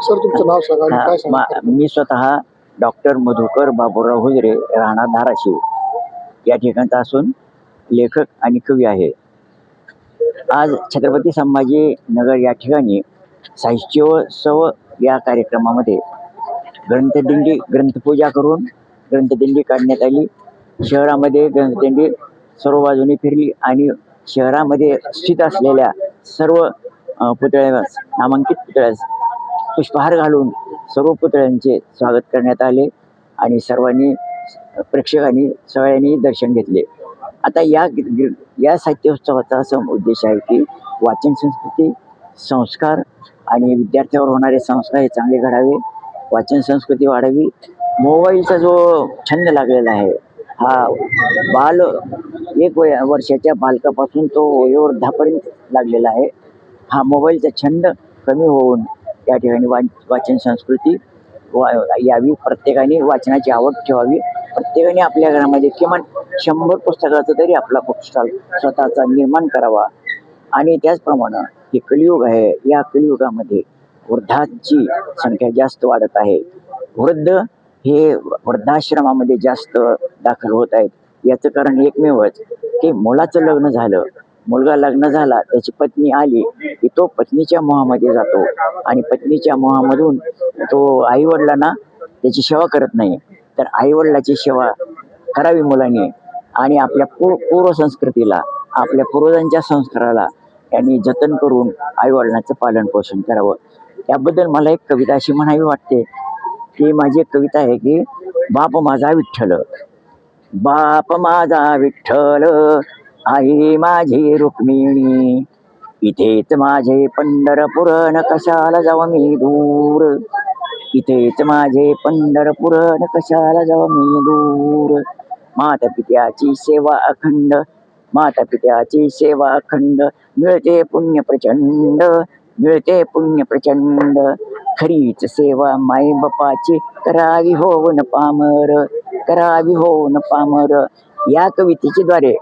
Sir तुमचं नाव सांगा आणि काय सांगा. मी स्वतः डॉक्टर मधुकर बाबूराव हुजरे, राहणार धाराशिव या ठिकाणचा असून लेखक आणि कवी आहे. आज छत्रपती संभाजी नगर या ठिकाणी साहित्योत्सव या कार्यक्रमामध्ये ग्रंथदिंडी, ग्रंथपूजा करून ग्रंथदिंडी काढण्यात आली. शहरामध्ये ग्रंथदिंडी सर्व बाजूने फिरली आणि शहरामध्ये स्थित असलेल्या सर्व पुतळ्यास, नामांकित पुतळ्यास पुष्पहार घालून सर्व पुतळ्यांचे स्वागत करण्यात आले आणि सर्वांनी, प्रेक्षकांनी सगळ्यांनी दर्शन घेतले. आता या साहित्योत्सवाचा असा उद्देश आहे की वाचन संस्कृती, संस्कार आणि विद्यार्थ्यावर होणारे संस्कार हे चांगले घडावे, वाचन संस्कृती वाढावी. मोबाईलचा जो छंद लागलेला आहे हा वर्षाच्या बालकापासून तो वयोवृद्धापर्यंत लागलेला आहे. हा मोबाईलचा छंद कमी होऊन त्या ठिकाणी वाचन संस्कृती यावी, प्रत्येकाने वाचनाची आवड ठेवावी, प्रत्येकाने आपल्या घरामध्ये किमान 100 पुस्तकाचा तरी आपला बुक स्टॉल स्वतःचा निर्माण करावा. आणि त्याचप्रमाणे हे कलियुग आहे, या कलियुगामध्ये वृद्धांची संख्या जास्त वाढत आहे. वृद्ध हे वृद्धाश्रमामध्ये जास्त दाखल होत आहेत. याचं कारण एकमेवच की मुलाचं लग्न झालं, मुलगा लग्न झाला, त्याची पत्नी आली की तो पत्नीच्या मोहामध्ये जातो आणि पत्नीच्या मोहामधून तो आईवडिलांना त्याची सेवा करत नाही. तर आईवडिलाची सेवा करावी मुलांनी आणि आपल्या पूर्वसंस्कृतीला, आपल्या पूर्वजांच्या संस्काराला यांनी जतन करून आईवडिलांचं पालन पोषण करावं. त्याबद्दल मला एक कविता अशी म्हणावी वाटते की माझी एक कविता आहे की बाप माझा विठ्ठल, बाप माझा विठ्ठल, आई माझी रुक्मिणी, इथेच माझे पंढरपूर, न कशाला जाव मी दूर, इथेच माझे पंढरपूर, न कशाला जाव मी दूर. माता पित्याची सेवा अखंड, माता पित्याची सेवा अखंड, मिळते पुण्य प्रचंड, मिळते पुण्य प्रचंड. खरीच सेवा माई बापाची, करावी होऊन पामर, करावी होऊन पामर. या कवितेच्या द्वारे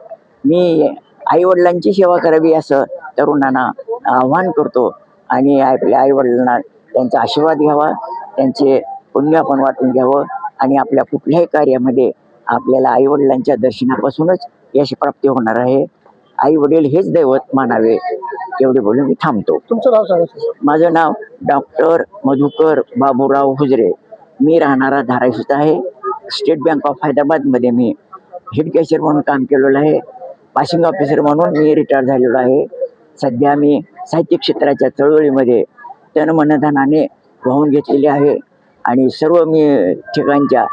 मी आईवडिलांची सेवा करावी असं तरुणांना आव्हान करतो आणि आपल्या आईवडिलांना त्यांचा आशीर्वाद घ्यावा, त्यांचे पुण्य आपण वाटून घ्यावं आणि आपल्या कुठल्याही कार्यामध्ये आपल्याला आईवडिलांच्या दर्शनापासूनच यश प्राप्ती होणार आहे. आई वडील हेच दैवत मानावे. एवढे बोलून मी थांबतो. तुमचं नाव सांगा. माझं नाव डॉक्टर मधुकर बाबूराव हुजरे. मी राहणारा धाराशिव आहे. स्टेट बँक ऑफ हैदराबादमध्ये मी हेड कॅशियर म्हणून काम केलेलं आहे. पासिंग ऑफिसर म्हणून मी रिटायर झालेलो आहे. सध्या मी साहित्य क्षेत्राच्या चळवळीमध्ये तन-मन-धनाने वाहून घेतलेले आहे आणि सर्व मी ठिकाणच्या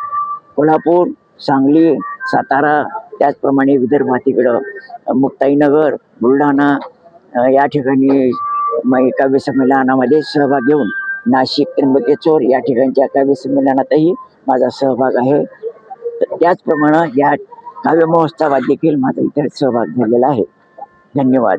कोल्हापूर, सांगली, सातारा, त्याचप्रमाणे विदर्भात इकडं मुक्ताईनगर, बुलढाणा या ठिकाणी काव्य संमेलनामध्ये सहभाग घेऊन नाशिक, त्र्यंबकेश्वर या ठिकाणच्या काव्य संमेलनातही माझा सहभाग आहे. त्याचप्रमाणे या काव्य महोत्सवात देखील माझा इतर सहभाग झालेला आहे. धन्यवाद.